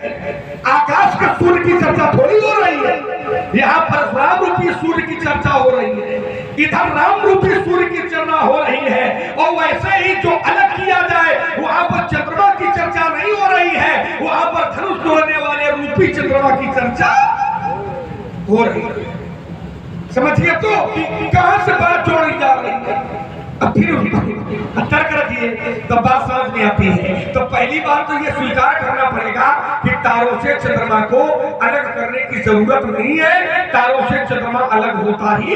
आकाश के सूर्य की चर्चा थोड़ी हो रही है, यहाँ परशुराम रूपी सूर्य की चर्चा हो रही है, इधर राम रूपी सूर्य की चर्चा हो रही है। और वैसे ही जो अलग किया जाए वहां पर चंद्रमा की चर्चा नहीं हो रही है, वहां पर धनुष तोड़ने वाले रूपी चंद्रमा की चर्चा हो रही है। समझिए तो कहां से बात जोड़ी जा रही है। अब फिर तर्क रखिए तो बात समझ में आती है। तो पहली बात तो ये स्वीकार करना पड़ेगा कि तारों से चंद्रमा को अलग करने की जरूरत नहीं है, तारों से चंद्रमा अलग होता ही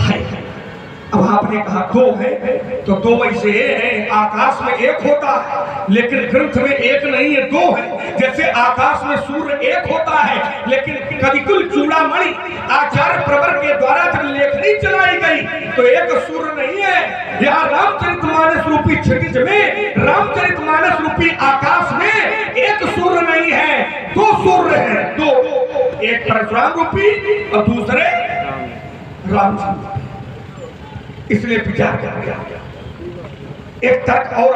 है। अब आपने कहा दो है, तो दो वैसे है, आकाश में एक होता है लेकिन ग्रंथ में एक नहीं है, दो है। जैसे आकाश में सूर्य एक होता है लेकिन कविकुल चूड़ामणि आचार्य प्रवर के द्वारा जब लेखनी चलाई गई तो एक सूर्य नहीं है। यहाँ रामचरितमानस रूपी क्षितिज में, रामचरितमानस रूपी आकाश में एक सूर्य नहीं है, दो सूर्य है, दो, एक परशुराम रूपी और दूसरे रामचंद्र। इसलिए विचार किया। एक तर्क और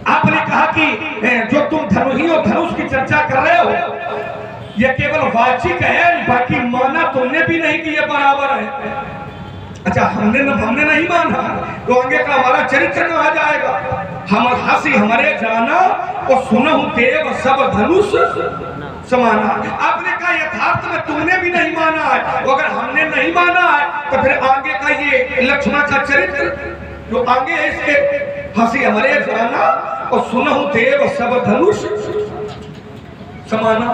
आपने कहा कि जो तुम धनुही और धनुष की चर्चा कर रहे हो यह केवल वाचिक है, बाकी माना तुमने भी नहीं कि यह बराबर है। अच्छा, हमने नहीं माना तो आगे का हमारा चरित्र कहा जाएगा। हम हंसी हमारे जाना और सुनहु देव सब धनुष समाना। आपने कहा यथार्थ में तुमने भी नहीं माना है, अगर हमने नहीं माना है तो फिर आगे का ये लक्ष्मण का चरित्र जो आगे है इसके हंसी हमारे जाना और सुनहु देव सब धनुष समाना।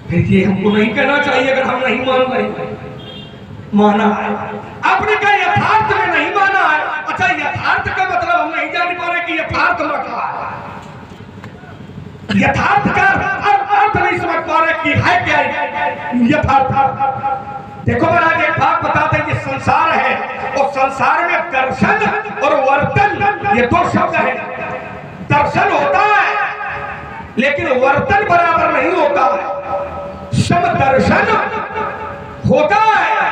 फिर ये हमको नहीं कहना चाहिए अगर हम नहीं मान रहे, माना है। आपने कहा यथार्थ में नहीं माना है। अच्छा, यथार्थ का मतलब हम नहीं जान पा रहे कि यथार्थ में क्या है, यथार्थ का अर्थ नहीं समझ पा रहे कि है क्या यथार्थ। देखो महाराज, एक बात बताते हैं कि संसार है और संसार में दर्शन और वर्तन ये दो शब्द है। दर्शन होता है लेकिन वर्तन बराबर नहीं होता है। सब दर्शन होता है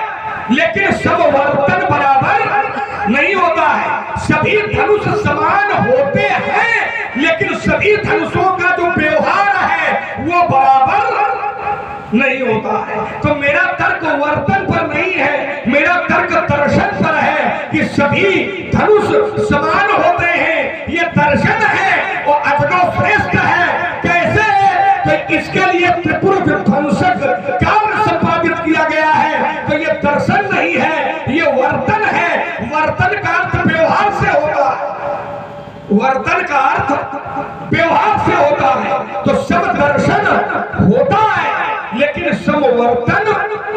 लेकिन सब वर्तन बराबर नहीं होता है। सभी धनुष समान होते हैं लेकिन सभी धनुषों का जो व्यवहार है वो बराबर नहीं होता है। तो मेरा तर्क वर्तन पर नहीं है, मेरा तर्क दर्शन पर है कि सभी धनुष समान होते हैं। ये दर्शन है और अजनो श्रेष्ठ है। कैसे? तो इसके लिए त्रिपुर विध्वंसक कार्य संपादित किया गया है। तो ये दर्शन नहीं है, ये वर्तन है। वर्तन का अर्थ व्यवहार से होता है, वर्तन का अर्थ व्यवहार से होता है। तो सब दर्शन होता है लेकिन समवर्तन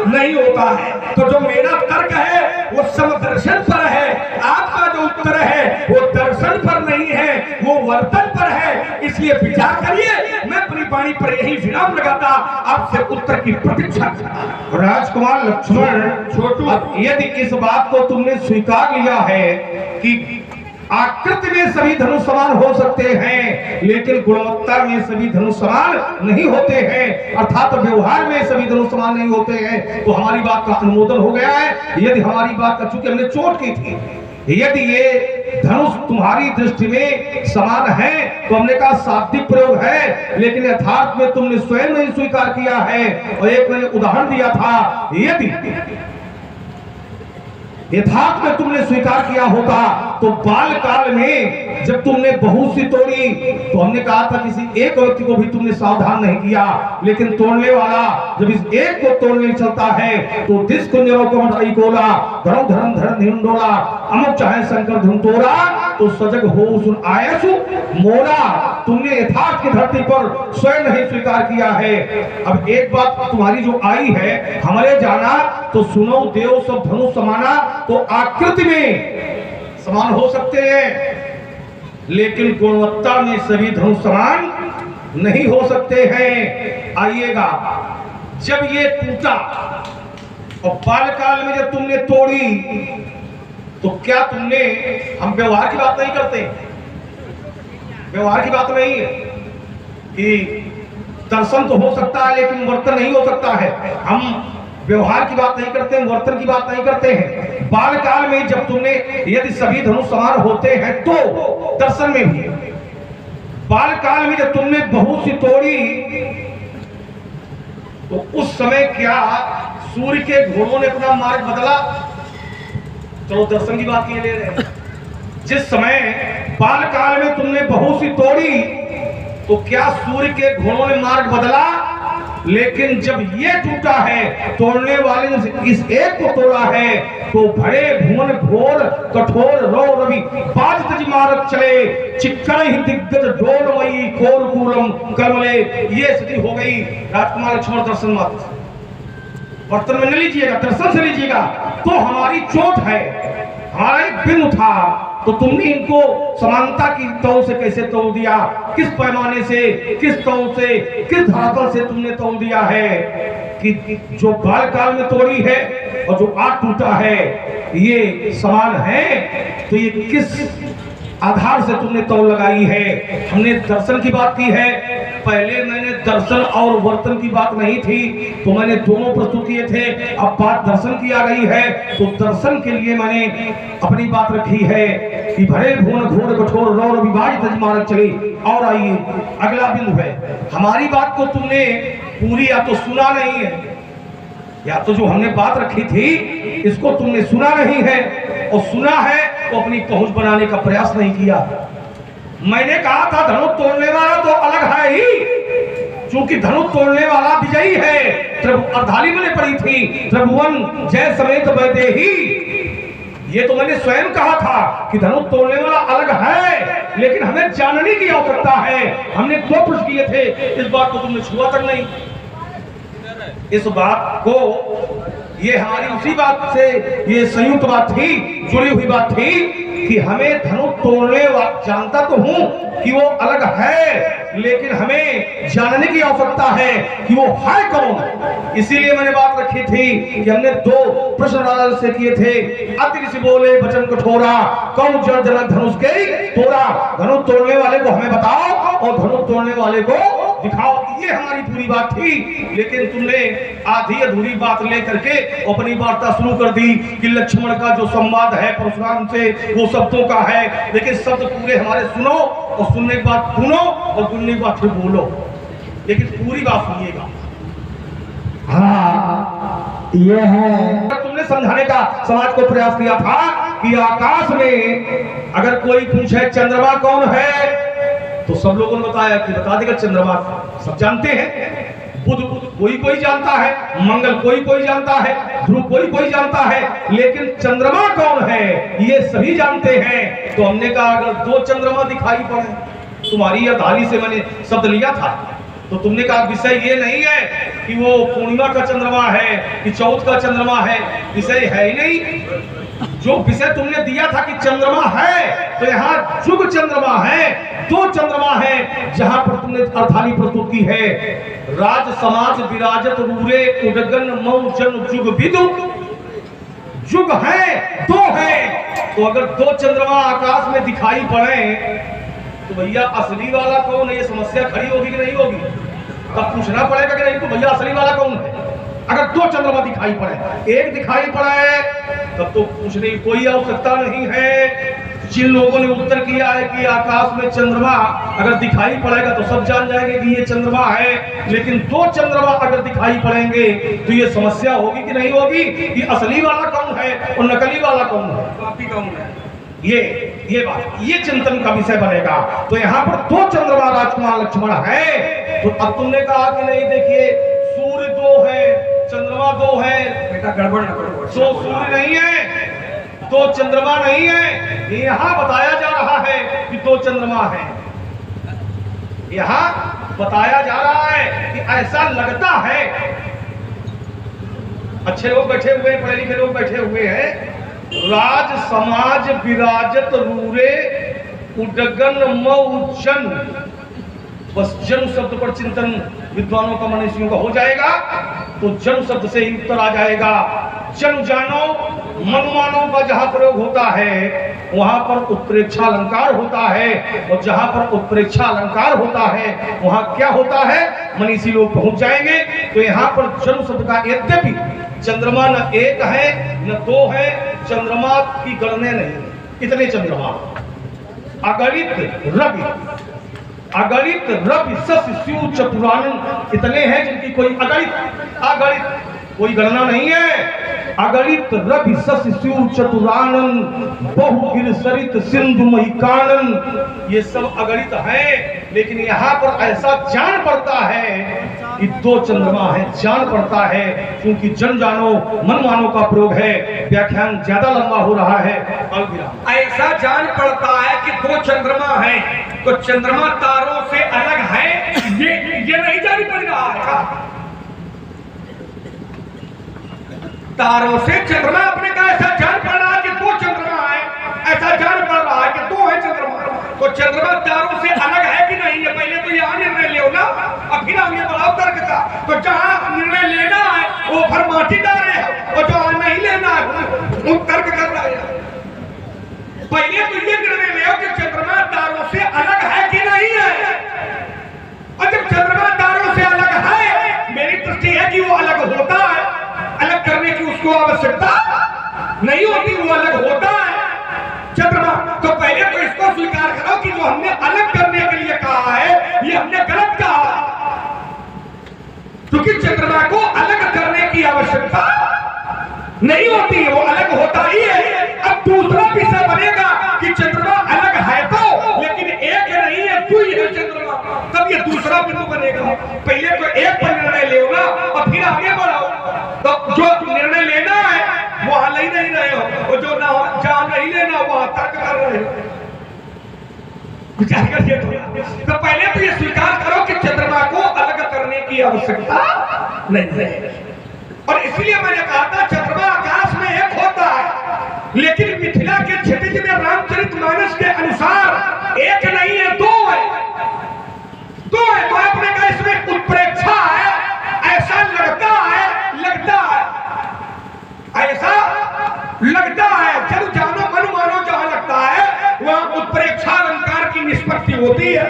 नहीं होता है। तो जो मेरा तर्क है वो समदर्शन पर है, आपका जो उत्तर है वो दर्शन पर नहीं है, वो वर्तन पर है। इसलिए विचार करिए। मैं अपनी वाणी पर यही विराम लगाता, आपसे उत्तर की प्रतीक्षा करता। राजकुमार लक्ष्मण छोटू, यदि इस बात को तुमने स्वीकार लिया है कि आकृति में सभी धनुष समान हो सकते हैं लेकिन गुणवत्ता में सभी धनुष समान नहीं होते हैं, अर्थात व्यवहार में सभी धनुष समान नहीं होते हैं, तो हमारी बात का अनुमोदन हो गया है। यदि हमारी बात का, चूंकि हमने चोट की थी, यदि ये धनुष तुम्हारी दृष्टि में समान है तो हमने कहा शाब्दिक प्रयोग है, लेकिन यथार्थ में तुमने स्वयं नहीं स्वीकार किया है। और एक मैंने उदाहरण दिया था, यदि यथार्थ में तुमने स्वीकार किया होता तो बाल काल में जब तुमने बहुत सी तोड़ी तो हमने कहा था किसी एक व्यक्ति को भी तुमने सावधान नहीं किया, लेकिन तोड़ने वाला जब इस एक को तोड़ने चलता है तो दिस कुंजोला धर्म धर्म धर्म निंडोला अमुक चाहे शंकर धुनतोरा तो सजग हो सुन आयसु मोरा। तुमने यथार्थ की धरती पर स्वयं नहीं स्वीकार किया है। अब एक बात तुम्हारी जो आई है, हमारे जाना तो सुनो देव सब धनुष समाना, तो आकृति में समान हो सकते हैं लेकिन गुणवत्ता में सभी धनुष समान नहीं हो सकते हैं। आइएगा, जब ये टूटा और बालकाल में जब तुमने तोड़ी तो क्या तुमने, हम व्यवहार की बात नहीं करते, व्यवहार की बात नहीं है कि दर्शन तो हो सकता है लेकिन वर्तन नहीं हो सकता है। हम व्यवहार की बात नहीं करते हैं, वर्तन की बात नहीं करते हैं। बाल काल में जब तुमने, यदि सभी धनुष समान होते हैं तो दर्शन में भी, बाल काल में जब तुमने बहुत सी तोड़ी तो उस समय क्या सूर्य के घोड़ों ने अपना मार्ग बदला? चलो दर्शन की बात ये ले रहे हैं। जिस समय बाल काल में तुमने बहुत सी तोड़ी तो क्या सूर्य के घोड़ों ने मार्ग बदला? लेकिन जब ये टूटा है, तोड़ने वाले ने इस एक को तोड़ा है, तो भरे भुवन घोर कठोर रो रवि बाज तज मारक चले चिक्कण ही दिग्गज डोलमयी कोर कूलम कमले। ये स्थिति हो गई राजकुमार लक्ष्मण दर्शन मत बर्तन में न लीजिएगा, दर्शन से लीजिएगा। तो हमारी चोट है, हमारा एक बिंदु था, तो तुमने इनको समानता की तौल से कैसे तौल दिया? किस पैमाने से, किस तौल से, किस धरातल से तुमने तौल दिया है कि जो बाल काल में तोड़ी है और जो आज टूटा है ये समान है? तो ये किस आधार से तुमने तौल लगाई है? हमने दर्शन की बात की है, पहले मैंने दर्शन और वर्तन की बात नहीं थी, तो मैंने दोनों प्रस्तुत किए थे। अब बात दर्शन की आ गई है, तो दर्शन के लिए मैंने अपनी बात रखी है कि भरे भुवन घोर कठोर रौर विभाज तज मारक चले। और आइए अगला बिंदु है, हमारी बात को तुमने पूरी या तो सुना नहीं है, या तो जो हमने बात रखी थी इसको तुमने सुना नहीं है, और सुना है तो अपनी पहुंच बनाने का प्रयास नहीं किया। मैंने कहा था धनुष तोड़ने वाला तो अलग है ही, क्योंकि धनुष तोड़ने वाला विजयी है। अर्धाली मैंने पढ़ी थी, त्रिभुवन जय समेत वैदेही। ये तो मैंने स्वयं कहा था कि धनुष तोड़ने वाला अलग है, लेकिन हमें जानने की आवश्यकता है। हमने 2 प्रश्न किए थे, इस बात को तुमने छुआ तक नहीं। इस बात को, ये हमारी उसी बात से ये संयुक्त बात थी, जुड़ी हुई बात थी कि हमें धनुष तोड़ने वाला, जानता तो हूं कि वो अलग है, लेकिन हमें जानने की आवश्यकता है कि वो है कौन। इसीलिए मैंने बात रखी थी कि हमने 2 प्रश्न राजा से किए थे। अति ऋषि बोले वचन कठोरा, कौन जन जनक धनुष के तोड़ा। धनुष तोड़ने वाले को हमें बताओ और धनुष तोड़ने वाले को दिखाओ, ये हमारी पूरी बात थी। लेकिन तुमने आधी अधूरी बात लेकर के अपनी वार्ता शुरू कर दी कि लक्ष्मण का जो संवाद है परशुराम से वो शब्दों का है, लेकिन शब्द पूरे हमारे सुनो, और सुनने के बाद सुनो, और सुनने के बाद फिर बोलो, लेकिन पूरी बात सुनिएगा। हाँ, ये है। तुमने समझाने का समाज को प्रयास किया था कि आकाश में अगर कोई पूछे चंद्रमा कौन है, तो सब लोगों ने बताया कि बता देगा चंद्रमा, सब जानते हैं। बुध कोई कोई जानता है, मंगल कोई कोई जानता है, ध्रुव कोई कोई जानता है, लेकिन चंद्रमा कौन है ये सभी जानते हैं। तो हमने कहा अगर 2 चंद्रमा दिखाई पड़े, तुम्हारी अर्धाली से मैंने शब्द लिया था, तो तुमने कहा विषय ये नहीं है कि वो पूर्णिमा का चंद्रमा है कि चौथ का चंद्रमा है, विषय है ही नहीं। जो विषय तुमने दिया था कि चंद्रमा है, तो यहाँ जुग चंद्रमा है, 2 चंद्रमा है, जहां पर तुमने अर्धाली प्रस्तुत की है। राज समाज विराजत रूरे उडगन मऊ जन जुग विदु, जुग है, 2 है। तो अगर 2 चंद्रमा आकाश में दिखाई पड़े तो भैया असली वाला कौन है, ये समस्या खड़ी होगी कि नहीं होगी? तब पूछना पड़ेगा कि नहीं तो भैया असली वाला कौन है। अगर 2 चंद्रमा दिखाई पड़े, एक दिखाई पड़े, तब तो पूछने की कोई आवश्यकता नहीं है। जिन लोगों ने उत्तर किया है कि आकाश में चंद्रमा अगर दिखाई पड़ेगा तो सब जान जाएंगे कि ये चंद्रमा है, लेकिन 2 चंद्रमा अगर दिखाई पड़ेंगे तो ये समस्या होगी कि नहीं होगी कि असली वाला कौन है और नकली वाला कौन है, कॉपी कौन है। ये बात, ये चिंतन का विषय बनेगा। तो यहाँ पर 2 चंद्रमा राजकुमार लक्ष्मण है। तो अब तुमने कहा कि नहीं, देखिए सूर्य 2 है, चंद्रमा 2 है, बेटा गड़बड़ न करो, तो सूर्य नहीं है, 2 चंद्रमा नहीं है। यहाँ बताया जा रहा है कि 2 चंद्रमा है, यहाँ बताया जा रहा है कि ऐसा लगता है। अच्छे लोग बैठे हुए, पढ़े लिखे लोग बैठे हुए हैं। राज समाज विराजत रूरे उडगन मऊजन, बस जन शब्द पर चिंतन विद्वानों का, मनीषियों का हो जाएगा, तो जन शब्द से ही उत्तर आ जाएगा। जन जानो मन मानो का जहां प्रयोग होता है वहां पर उत्प्रेक्षा अलंकार होता है, और जहां पर उत्प्रेक्षा अलंकार होता है वहां क्या होता है, मनीषी लोग पहुंच जाएंगे। तो यहाँ पर जन शब्द का, यद्यपि चंद्रमा न 1 है न 2 है, चंद्रमा की गणने नहीं, इतने चंद्रमा, अगणित रवि, अगणित रवि शश शिव चतुरानन इतने हैं जिनकी कोई अगणित कोई गणना नहीं है। अगणित रवि शश शिव चतुरानन बहुगिर सरित सिंधु मही कानन, ये सब अगणित हैं। लेकिन यहाँ पर ऐसा जान पड़ता है कि दो चंद्रमा है, जान पड़ता है, क्योंकि जन जानो मन मानो का प्रयोग है। व्याख्यान ज्यादा लंबा हो रहा है। ऐसा जान पड़ता है कि दो चंद्रमा हैं, तो चंद्रमा तारों से अलग है, ये नहीं जान पड़ रहा है। तारों से चंद्रमा अपने का ऐसा जान पड़ रहा है कि दो चंद्रमा है, ऐसा जान पड़ रहा है कि दो है चंद्रमा। तो चंद्रमा तारों से अलग है कि नहीं है, पहले तो यहाँ निर्णय लो ना, अब फिर आगे बढ़ाओ तर्क का। तो जहाँ निर्णय लेना है वो भर माटी डाले है, और जो नहीं लेना है वो तर्क कर रहा है। पहले तो ये निर्णय ले कि चंद्रमा तारों से अलग है कि नहीं है। और जब चंद्रमा तारों से अलग है, मेरी दृष्टि है कि वो अलग होता है, अलग करने की उसको आवश्यकता नहीं होती, वो अलग होता है चंद्रमा। तो पहले तो इसको स्वीकार करो कि जो हमने अलग करने के लिए कहा है ये हमने गलत कहा, क्योंकि चंद्रमा को अलग करने की आवश्यकता नहीं होती, वो अलग होता ही है। अब दूसरा विषय बनेगा कि चंद्रमा अलग है तो, लेकिन एक नहीं है, तू ही है चंद्रमा, तब ये दूसरा बिंदु बनेगा। पहले तो एक पर निर्णय ले ना और फिर आगे बढ़ाओ। तो जो निर्णय लेना है वहां ले नहीं रहे हो, और जो ना जहां नहीं लेना वहां तर्क कर रहे हो। विचार करिए। तो पहले तो ये स्वीकार करो कि चंद्रमा को अलग करने की आवश्यकता नहीं है। और इसलिए मैंने कहा था चंद्रमा आकाश में एक होता है, लेकिन मिथिला के क्षितिज में रामचरितमानस के अनुसार एक नहीं है, दो है। तो आपने कहा इसमें उत्प्रेक्षा है, ऐसा लगता है ऐसा लगता है, जब जानो मन मानो जहां लगता है वहां उत्प्रेक्षा अलंकार की निष्पत्ति होती है।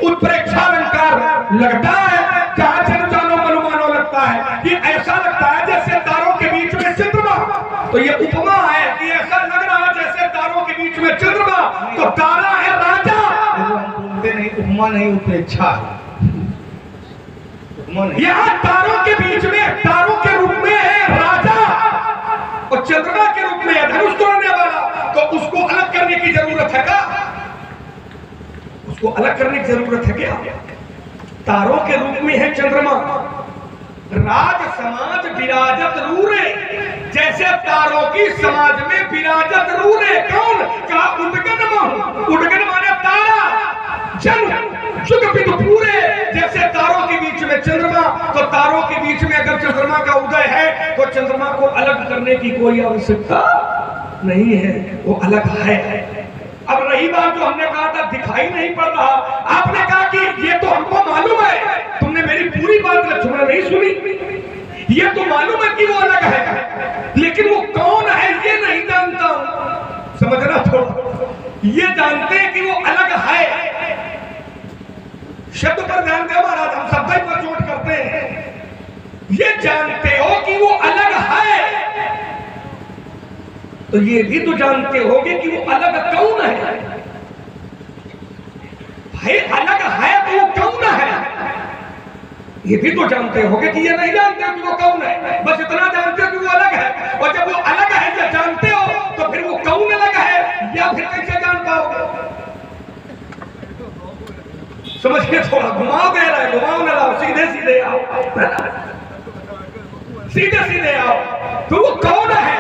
उत्प्रेक्षा अलंकार लगता है जहां जब जानो मन मानो लगता है, कि ऐसा लगता है जैसे तारों के बीच में चंद्रमा। तो ये उपमा है कि ऐसा लग रहा है जैसे तारों के बीच में चंद्रमा, तो तारा है राजा। बोलते नहीं, उपमा नहीं, उत्प्रेक्षा है। यहाँ तारों के बीच में, तारों के रूप में है राजा और चंद्रमा के रूप में है धनुष तोड़ने वाला। तो उसको अलग करने की जरूरत है क्या? उसको अलग करने की जरूरत है क्या? तारों के रूप में है चंद्रमा, राज समाज विराजत रूरे, जैसे तारों की समाज में विराजत रूरे। कौन कहा? उद्गन माने तारा, जन सुख पितु पूरे, जैसे तारों के बीच में चंद्रमा। तो तारों के बीच में अगर चंद्रमा का उदय है तो चंद्रमा को अलग करने की कोई आवश्यकता नहीं है, वो अलग है। अब रही बात जो हमने कहा था दिखाई नहीं पड़ रहा, आपने कहा कि ये तो हमको मालूम है, तुमने मेरी पूरी बात लक्ष्मण नहीं सुनी। ये तो मालूम है कि वो अलग है, लेकिन वो कौन है ये नहीं जानता हूं। समझना थोड़ा, ये जानते हैं कि वो अलग है। शब्द पर ध्यान दे महाराज, हम शब्द पर चोट करते हैं। ये जानते हो कि वो अलग है, तो ये भी तो जानते होगे कि वो अलग कौन है। भाई अलग है तो वो कौन है, ये भी तो जानते होगे कि ये नहीं जानते कि वो कौन है, बस इतना जानते हो कि वो अलग है। और जब वो अलग है ये जानते हो तो फिर वो कौन अलग है या फिर कैसे जान पाओगे? समझिए थोड़ा, घुमाओ दे रहा है, घुमाओ ना लाओ, सीधे सीधे आओ, सीधे सीधे आओ। तो वो कौन है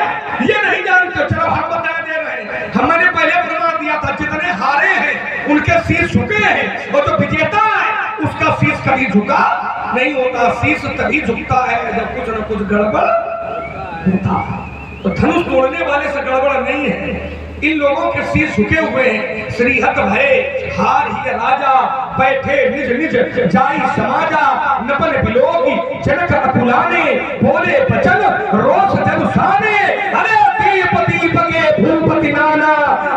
ये नहीं जानते। चलो हम बता दे रहे हैं, हमने पहले प्रमाण दिया था जितने हारे हैं उनके शीश झुके हैं, और जो विजेता है उसका शीश कभी झुका नहीं होता। शीश तभी झुकता है जब कुछ न कुछ गड़बड़ होता है। तो धनुष तोड़ने वाले से गड़बड़ नहीं है, इन लोगों के शीश झुके हुए हैं। श्रीहत भय हार ही राजा, बैठे निज निज जाई समाजा, नपन बिलोगी जनक अकुलाने, बोले बचन रोष जनुसाने। अरे दीप दीप के भूपति नाना,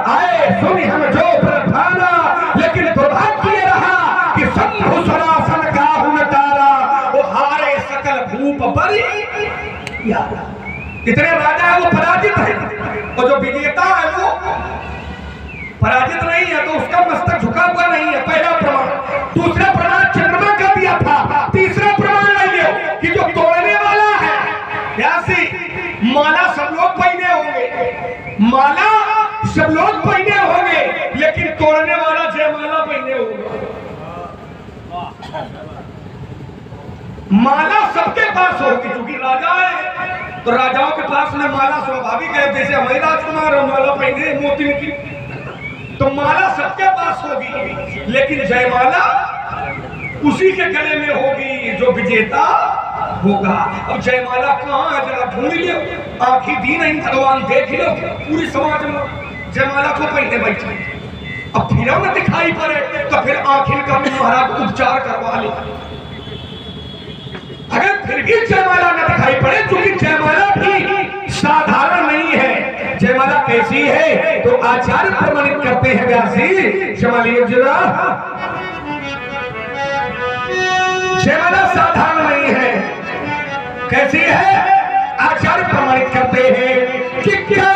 आए सुनि हम जो प्रधाना, लेकिन दुर्भाग्य रहा कि शंभु सरासन का हुन तारा, वो हारे सकल भूप बरी। कितने राजा है वो पराजित है, और जो विजेता है वो पराजित नहीं है, तो उसका मस्तक झुका हुआ नहीं है। पहला प्रमाण। माला सबके पास होगी, क्योंकि राजा है तो राजाओं के पास में माला स्वाभाविक है। जैसे हमारे राजकुमार और माला पहने मोती की, तो माला सबके पास होगी, लेकिन जयमाला उसी के गले में होगी जो विजेता होगा। अब जयमाला कहाँ है, जरा ढूंढ लियो, आंखी दी नहीं भगवान, देख लो पूरी समाज में जयमाला को पहने बैठे। अब फिर न दिखाई पड़े तो फिर आखिर का महाराज उपचार करवा लो। अगर फिर भी जयमाला न दिखाई पड़े, क्योंकि जयमाला भी साधारण नहीं है। जयमाला कैसी है तो आचार्य प्रमाणित करते हैं व्यास जी, जमालिए जरा। जयमाला साधारण नहीं है, कैसी है आचार्य प्रमाणित करते हैं कि क्या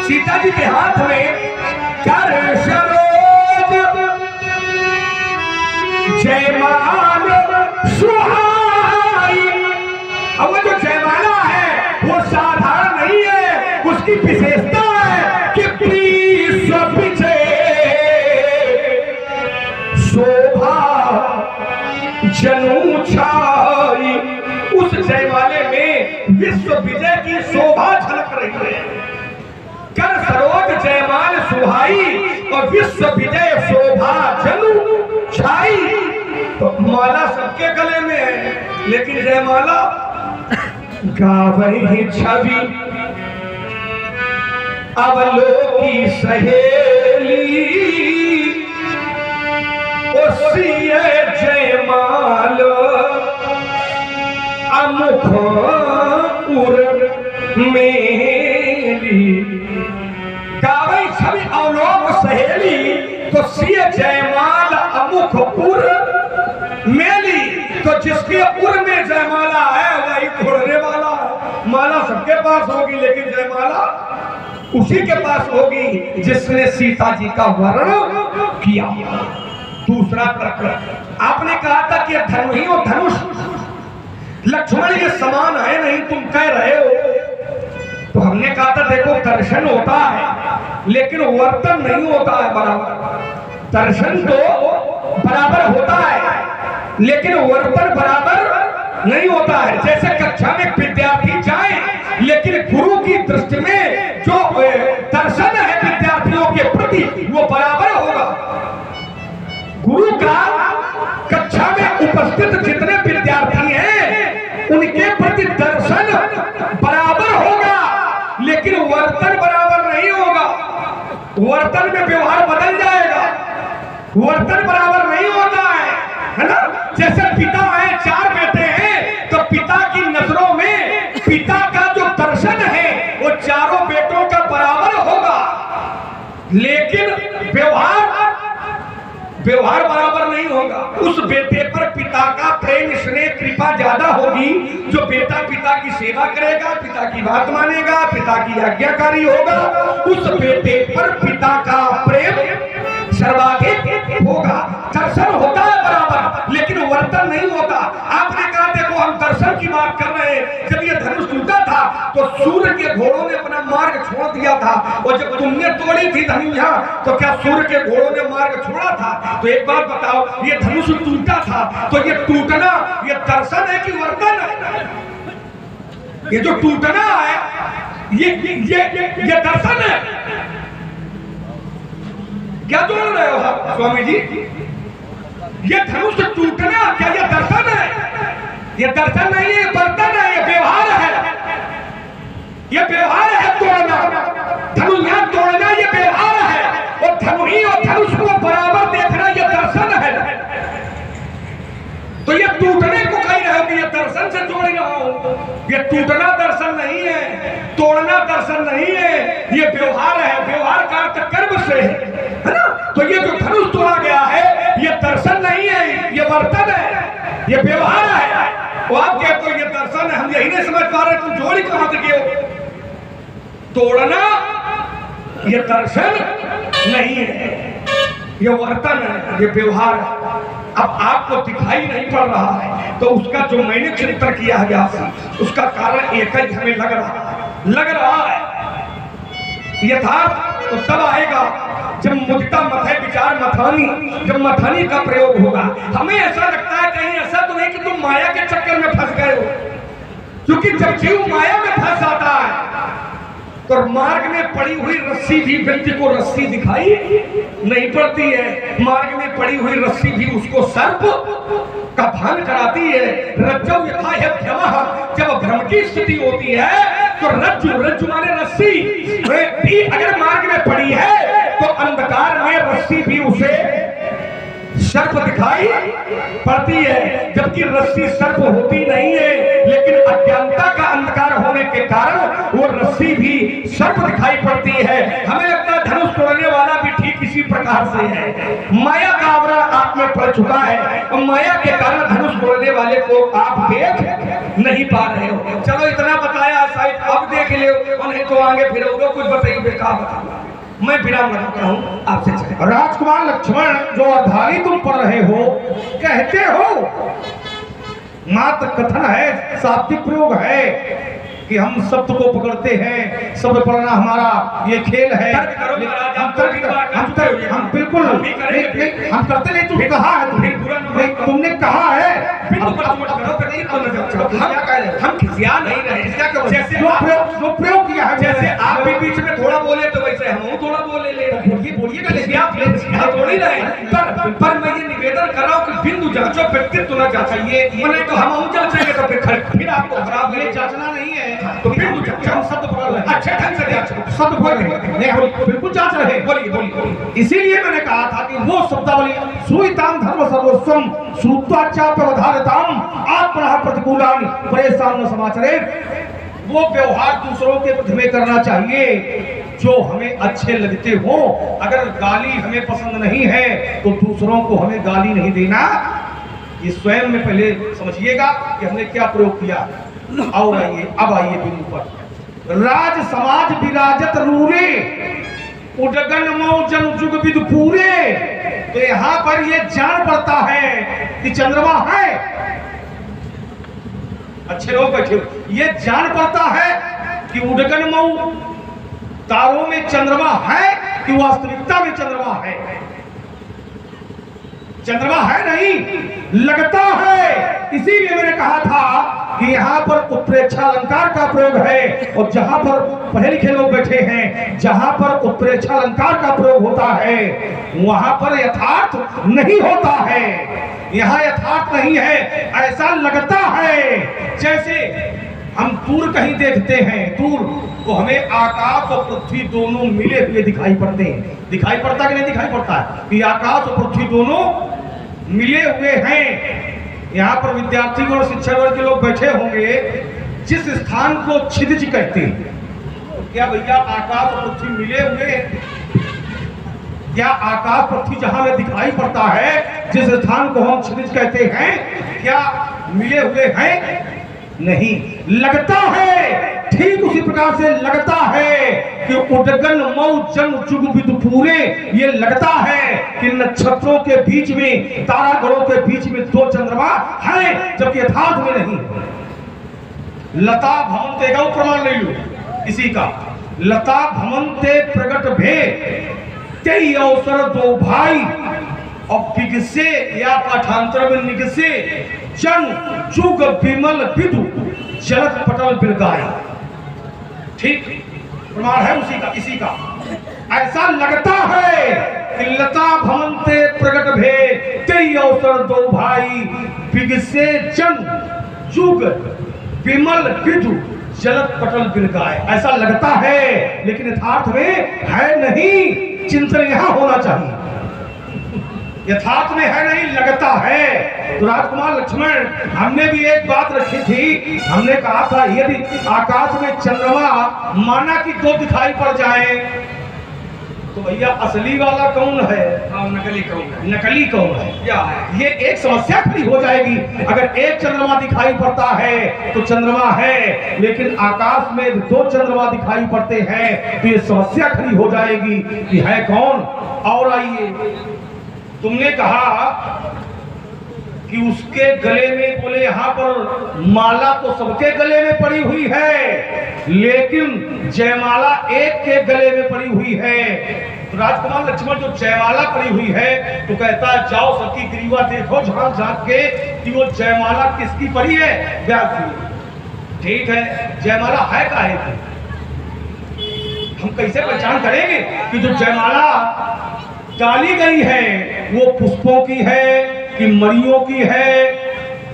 सीता जी के हाथ में कर सरोज जयमाल सुहाई। अब वो जो जयमाला है वो साधारण नहीं है, उसकी विशेषता है कि विश्व विजय शोभा जनु छाई। उस जयमाले में विश्व विजय की शोभा झलक रही है। कर सरोज जयमाल सुहाई और विश्व विजय शोभा जनु छाई। तो माला सबके गले में है, लेकिन जयमाला गावही छवि अवलोकी सहेली ओसिए जयमाल अमुख उर मेली। गावई छवि अवलोक सहेली तो सिए जयमाल अमुख उर मेली। तो जिसके उर में जयमाला है वही घोड़ने वाला है। माला सबके पास होगी, लेकिन जयमाला उसी के पास होगी जिसने सीता जी का वर्ण किया। दूसरा प्रकरण आपने कहा था कि धनुही और धनुष लक्ष्मण के समान है, नहीं तुम कह रहे हो। तो हमने कहा था देखो दर्शन होता है लेकिन वर्तन नहीं होता है बराबर। दर्शन तो बराबर होता है लेकिन वर्तन बराबर नहीं होता है। जैसे कक्षा में विद्यार्थी जाए लेकिन गुरु की दृष्टि में जो दर्शन है विद्यार्थियों के प्रति वो बराबर होगा। गुरु का कक्षा में उपस्थित जितने विद्यार्थी हैं उनके प्रति दर्शन बराबर होगा, लेकिन वर्तन बराबर नहीं होगा। वर्तन में व्यवहार बदल जाएगा, वर्तन बराबर नहीं होता है ना। जैसे पिता है, चार बेटे हैं, तो पिता की नजरों में पिता का जो दर्शन है वो चारों बेटों का बराबर होगा, लेकिन व्यवहार बराबर नहीं होगा। उस बेटे पर पिता का प्रेम स्नेह कृपा ज्यादा होगी जो बेटा पिता की सेवा करेगा, पिता की बात मानेगा, पिता की आज्ञाकारी होगा। उस बेटे पर पिता का प्रेम सर्वाधिक होगा। दर्शन होता है बराबर, लेकिन वर्तन नहीं होता। आपने कहा देखो हम दर्शन की बात कर रहे हैं। जब ये धनुष टूटा था तो सूर्य के घोड़ों ने अपना मार्ग छोड़ दिया था, और जब तुमने तोड़ी थी धनुषा तो क्या सूर्य के घोड़ों ने मार्ग छोड़ा था? तो एक बात बताओ, ये धनुष टूटा था तो ये टूटना ये दर्शन है कि वर्तन है? ये जो टूटना है ये दर्शन है। क्या जोड़ रहे हो आप स्वामी जी? ये धनुष टूटना क्या ये दर्शन है? ये दर्शन नहीं है, वर्तन है, ये व्यवहार है। ये व्यवहार है तोड़ना, धनुषा तोड़ना ये व्यवहार है, और धनुही और धनुष को बराबर देखना ये दर्शन है। तो ये टूटने को कह रहे हो कि ये दर्शन से जोड़ रहा हूं। ये टूटना दर्शन नहीं है, तोड़ना दर्शन नहीं है, ये व्यवहार है। व्यवहार का अर्थ कर्म से है ना। तो ये जो धनुष तोड़ा गया है ये दर्शन नहीं है, ये वर्तन है, ये व्यवहार है। वो आप कहते हो ये दर्शन है, हम यही नहीं समझ पा रहे तुम जोड़ी कहां से किए। तोड़ना ये दर्शन नहीं है, ये वर्तन है, ये व्यवहार है। अब आपको दिखाई नहीं पड़ रहा है, तो उसका जो मैंने चिंतन किया गया उसका कारण एक ही हमें लग रहा है। यथार्थ तो तब आएगा जब मुझता मथे विचार मथानी, जब मथानी का प्रयोग होगा। हमें ऐसा लगता है कहीं ऐसा तो नहीं कि तुम माया के चक्कर में फंस गए हो, क्योंकि जब जीव माया में फंस जाता है तो मार्ग में पड़ी हुई रस्सी भी व्यक्ति को रस्सी दिखाई नहीं पड़ती है। मार्ग में पड़ी हुई रस्सी भी उसको सर्प का भान कराती है। रज्जौ यथा भ्रमः, जब भ्रम की स्थिति होती है तो रज्जु माने रस्सी भी अगर मार्ग में पड़ी है तो अंधकार में रस्सी भी उसे सर्प दिखाई पड़ती है, जबकि रस्सी सर्प होती नहीं है, लेकिन अज्ञानता का अंधकार होने के कारण वो रस्सी भी सर्प दिखाई पड़ती है। हमें लगता है धनुष तोड़ने वाला भी ठीक इसी प्रकार से है। माया का आवरण आप में पड़ चुका है और माया के कारण धनुष तोड़ने वाले को आप देख नहीं पा रहे हो। चलो इतना बताया शायद अब देख ले, नहीं तो आगे फिर कुछ बताइए बेकार बताऊंगा। मैं विराम लगाता हूं आपसे। राजकुमार लक्ष्मण, जो अधारी तुम पढ़ रहे हो, कहते हो मात्र कथन है, शाब्दिक प्रयोग है कि हम शब्द को पकड़ते हैं, शब्द पढ़ना हमारा ये खेल है। हम बिल्कुल हम करते नहीं। तुम कहा है, तुमने कहा है हम खिसिया नहीं रहे, जैसे जो प्रयोग किया है, जैसे आप भी बीच में थोड़ा बोले तो वैसे हम थोड़ा बोले ले बोलिएगा थोड़ी रहे। पर मैं ये निवेदन कर रहा हूँ कि बिंदु जांचो, व्यक्तित्व न जांचो। ये तो हम जांचेंगे तो फिर आपको खराब ये जांचना नहीं है, तो बिंदु जांचो। शब्द पकड़ रहे हैं, अच्छे ढंग से जांचो, शब्द बोल रहे हैं, बिल्कुल जांच रहे। बोलिए। इसीलिए मैंने कहा था कि वो शब्दावली सुईताम धर्म सर्वस्वम श्रुत्वाचाप्यवधारताम आत्मनः प्रतिकूलानि परेशान न समाचरे, वो व्यवहार दूसरों के प्रति में करना चाहिए जो हमें अच्छे लगते हो। अगर गाली हमें पसंद नहीं है तो दूसरों को हमें गाली नहीं देना। ये स्वयं में पहले समझिएगा कि हमने क्या प्रयोग किया। और आइए, अब आइए बिंदु पर। राज समाज विराजत रूरे, उडगन मौजन जुग विद पूरे। तो यहाँ पर ये जान पड़ता है कि चंद्रमा है, अच्छे लोग बैठे, ये जान पड़ता है कि उडगन मऊ तारों में चंद्रमा है कि वास्तविकता में चंद्रमा है। चंद्रमा है नहीं, लगता है। इसीलिए मैंने कहा था कि यहाँ पर उत्प्रेक्षा अलंकार का प्रयोग है, और जहां पर पढ़े लिखे लोग बैठे हैं, जहां पर उत्प्रेक्षा अलंकार का प्रयोग होता है वहां पर यथार्थ नहीं होता है। यहाँ यथार्थ नहीं है, ऐसा लगता है। जैसे हम दूर कहीं देखते हैं, दूर तो हमें आकाश और पृथ्वी दोनों मिले हुए दिखाई पड़ते हैं। दिखाई पड़ता कि नहीं दिखाई पड़ता है कि आकाश और पृथ्वी दोनों मिले हुए हैं। यहाँ पर विद्यार्थी और शिक्षक वर्ग के लोग बैठे होंगे, जिस स्थान को क्षितिज कहते हैं, तो क्या भैया आकाश और पृथ्वी मिले हुए हैं? क्या आकाश पृथ्वी जहां में दिखाई पड़ता है, जिस स्थान को हम क्षितिज कहते हैं, क्या मिले हुए हैं? नहीं, लगता है। ठीक उसी प्रकार से लगता है कि उडगन मऊ जन जुग विद पूरे, ये लगता है कि नक्षत्रों के बीच में, तारागणों के बीच में दो चंद्रमा है, जबकि यथार्थ में नहीं। लता भमनते का प्रमाण ले लो इसी का। लता भमनते प्रगट भेद कई अवसर दो भाई, और बिगसे या पाठांतर में निगसे जन जुग विमल विदु जलत पटल बिलगाई। ठीक प्रमाण है उसी का, इसी का। ऐसा लगता है कि लता भमनते प्रगट भेद कई अवसर दो भाई, बिगसे जन जुग विमल विदु जलत पटल बिलगाए। ऐसा लगता है, लेकिन यथार्थ में है नहीं। चिंतन यहां होना चाहिए। यथार्थ में है नहीं, लगता है। तो राजकुमार लक्ष्मण, हमने भी एक बात रखी थी। हमने कहा था यदि आकाश में चंद्रमा माना कि दो दिखाई पड़ जाए, तो भैया असली वाला कौन है? नकली कौन है? नकली कौन है? क्या है? ये एक समस्या खड़ी हो जाएगी। अगर एक चंद्रमा दिखाई पड़ता है तो चंद्रमा है, लेकिन आकाश में दो चंद्रमा दिखाई पड़ते हैं तो ये समस्या खड़ी हो जाएगी कि है कौन। और आइए, तुमने कहा कि उसके गले में, बोले यहाँ पर माला तो सबके गले में पड़ी हुई है, लेकिन जयमाला एक के गले में पड़ी हुई है। तो राजकुमार लक्ष्मण जो जयमाला पड़ी हुई है तो कहता है जाओ सबकी ग्रीवा देखो झांक झांक के कि वो जयमाला किसकी पड़ी है। व्यास जी ठीक है, जयमाला है काहे की? हम कैसे पहचान करेंगे कि जो जयमाला डाली गई है वो पुष्पों की है कि मरियों की है,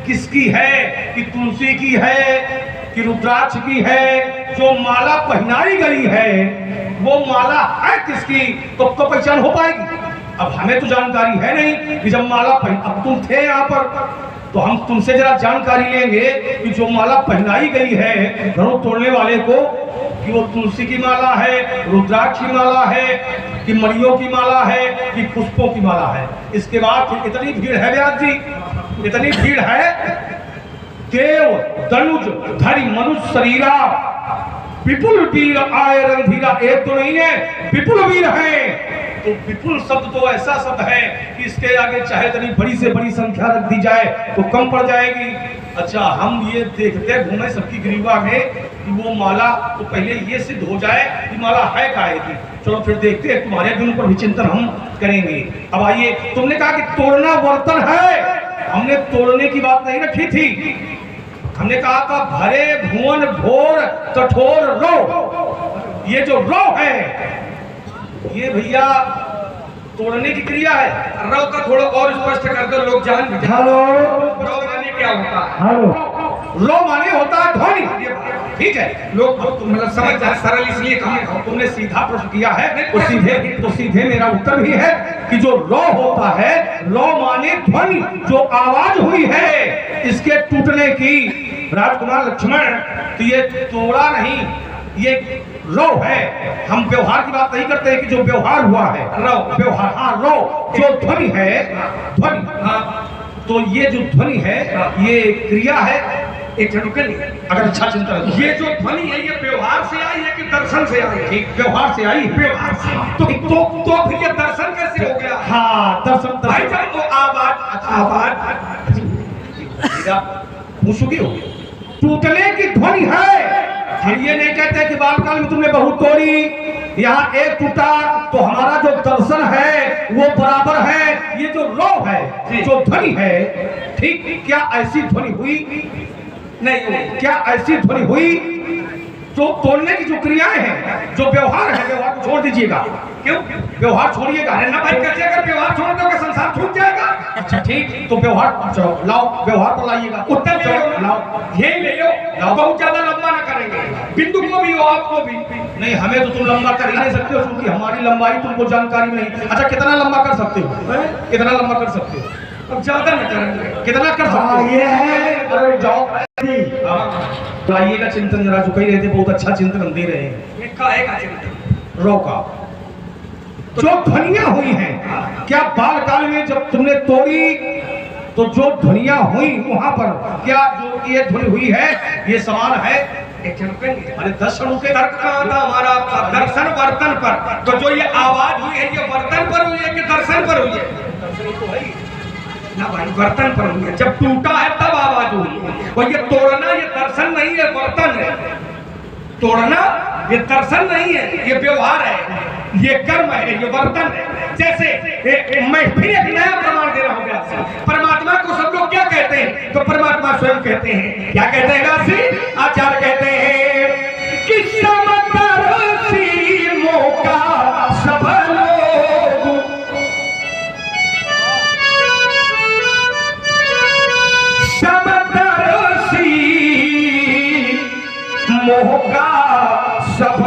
किसकी है, कि तुलसी की है कि रुद्राक्ष की है? जो माला पहनाई गई है वो माला है किसकी? तो पहचान हो पाएगी। अब हमें तो जानकारी है नहीं कि जब माला अब तुम थे यहाँ पर तो हम तुमसे जरा जानकारी लेंगे कि जो माला पहनाई गई है घरों तोड़ने वाले को, कि वो तुलसी की माला है, रुद्राक्ष की माला है कि मरियों की माला है कि पुष्पों की माला है। इसके बाद इतनी भीड़ है व्यास जी, इतनी भीड़ है, देव धनुज धरि मनुष्य शरीरा, विपुल वीर आए रणधीरा। एक तो नहीं है, विपुल वीर है। तो विपुल शब्द तो ऐसा शब्द है कि इसके आगे चाहे इतनी बड़ी से बड़ी संख्या रख दी जाए तो कम पड़ जाएगी। अच्छा, हम ये देखते घूमे सबकी ग्रीवा में कि वो माला, तो पहले ये सिद्ध हो जाए कि माला है काहे की। चलो फिर देखते हैं, तुम्हारे गुण पर भी चिंतन हम करेंगे। अब आइए, तुमने कहा कि तोड़ना वर्तन है, हमने तोड़ने की बात नहीं रखी थी, हमने कहा था भरे भुवन भोर कठोर रो। ये जो रो है ये भैया तोड़ने की क्रिया है। रो का थोड़ा और स्पष्ट कर दो, लोग जान भी जाए। हेलो रो माने क्या होता है? हेलो रो माने होता है ध्वनि, ठीक है। लोग मतलब समझ जाए, सरल इसलिए कहा। तुमने सीधा प्रश्न किया है तो सीधे मेरा उत्तर भी है कि जो रो होता है, रो माने ध्वनि, जो आवाज हुई है इसके टूटने की। राजकुमार लक्ष्मण, तो ये तोड़ा नहीं, ये रो है। हम व्यवहार की बात नहीं करते हैं कि जो व्यवहार हुआ है, रो व्यवहार, हाँ रो जो ध्वनि है, ध्वनि, हाँ, तो ये जो ध्वनि है ये क्रिया है। एक रुकल, अगर अच्छा चिंतन है, ये जो ध्वनि है ये व्यवहार से आई है कि दर्शन से आई है? ठीक, व्यवहार से आई, व्यवहार से। तो फिर ये दर्शन कैसे हो गया? हाँ, दर्शन भाई जब वो आवाज पूछोगे हो, टूटने की ध्वनि है। हम ये नहीं कहते कि बालकाल में तुमने बहुत तोड़ी, यहाँ एक टूटा तो हमारा जो दर्शन है वो बराबर है। ये जो रो है, जो ध्वनि है, ठीक, क्या ऐसी ध्वनि हुई? नहीं, क्या ऐसी ध्वनि हुई? जो तोड़ने की जो क्रियाएं हैं, जो व्यवहार है, व्यवहार को छोड़ दीजिएगा। क्यों व्यवहार छोड़िएगा? अरे ना भाई, कैसे अगर व्यवहार छोड़ दोगे संसार छूट जाएगा? अच्छा ठीक, तो व्यवहार चलो लाओ, व्यवहार पर लाइएगा। उत्तर ले लो, लाओ, ये ले लो, बहुत ज्यादा लंबा ना करेंगे, बिंदु को भी हो, आपको भी नहीं। हमें तो तुम लंबा कर ही नहीं सकते हो क्योंकि हमारी लंबाई तुमको जानकारी नहीं। अच्छा, कितना लंबा कर सकते हो? कितना लंबा कर सकते हो? अब ज्यादा न करेंगे। कितना कर सकते हाँ हो? ये है। अरे जाओ, तो आइएगा चिंतन जरा, जो कही रहे थे बहुत अच्छा चिंतन हम दे रहे हैं। एक चिंतन रो का जो ध्वनियां हुई हैं, क्या बाल काल में जब तुमने तोड़ी तो जो ध्वनियां हुई वहां पर, क्या जो ये ध्वनि हुई है ये समान है? अरे 10 क्षणों के तर्क कहाँ था हमारा? दर्शन वर्तन पर। तो जो ये आवाज हुई है ये वर्तन पर हुई है कि दर्शन पर हुई है? दर्शन तो है ही ना भाई, वर्तन पर हुई है। जब टूटा है तब आवाज हुई है। और ये तोड़ना ये दर्शन नहीं है, वर्तन है। तोड़ना ये दर्शन नहीं है, ये व्यवहार है, ये कर्म है, ये वर्तन है। जैसे मैं फिर एक नया प्रमाण दे रहा हूँ व्यास। परमात्मा को सब लोग क्या कहते हैं? तो परमात्मा स्वयं कहते हैं, क्या कहते हैं व्यास? आचार्य कहते हैं कि समदर्शी मौका सब लोग, समदर्शी मौका सब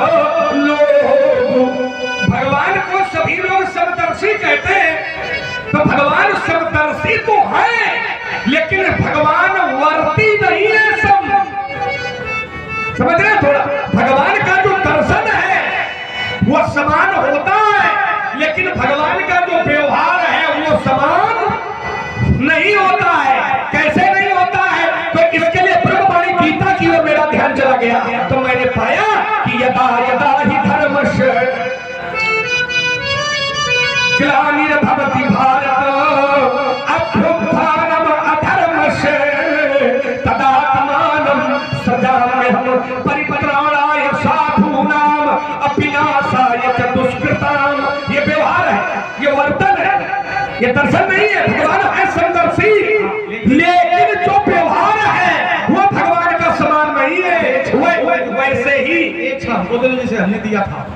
लोग। भगवान को सभी लोग समदर्शी कहते हैं। तो भगवान समदर्शी तो है, लेकिन भगवान वर्ती नहीं है। सब समझ रहे हैं? थोड़ा भगवान का जो दर्शन है वो समान होता है, लेकिन भगवान का जो व्यवहार है वो समान नहीं होता है। कैसे नहीं होता है? तो इसके लिए ब्रह्मवाणी गीता की ओर मेरा ध्यान चला गया, तो मैंने पाया कि यदा यदा ही धर्मस्य ग्लानिर्भवति भारत अभ्युत्थानम् अथ में हम परिपत्राणाय साधूनाम अपिनाशाय च दुष्कृताम। ये व्यवहार है, ये वर्तन है, ये दर्शन नहीं है। भगवान है समदर्शी, लेकिन जो व्यवहार है वो भगवान का समान नहीं है। वैसे ही एक क्षण बदल जैसे हमने दिया था,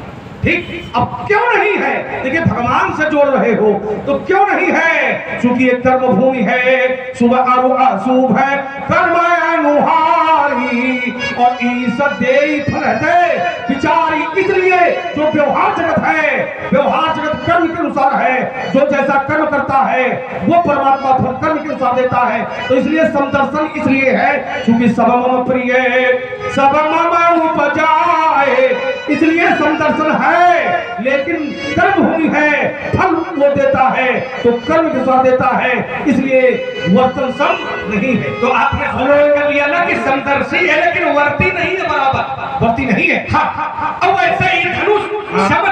ठीक, अब क्यों नहीं है? देखिए भगवान से जोड़ रहे हो तो क्यों नहीं है? क्योंकि ये कर्म भूमि है, शुभ और अशुभ है, कर्म अनुहारी और ईश दे फल दे विचारी। इसलिए जो व्यवहार जगत है, व्यवहार जगत कर्म के अनुसार है, जो जैसा कर्म करता है वो परमात्मा फल कर्म के अनुसार देता है। तो इसलिए समदर्शन इसलिए है क्योंकि सब मम प्रिय सब मम उपजाए, इसलिए समदर्शन है। लेकिन कर्म भूमि है, फल वो देता है तो कर्म के साथ देता है, इसलिए वर्तन सम नहीं है। तो आपने सुन कर लिया ना कि समदर्शी है लेकिन वर्ती नहीं है, बराबर वर्ती नहीं है। हाँ, अब वैसे ही धनुष शब्द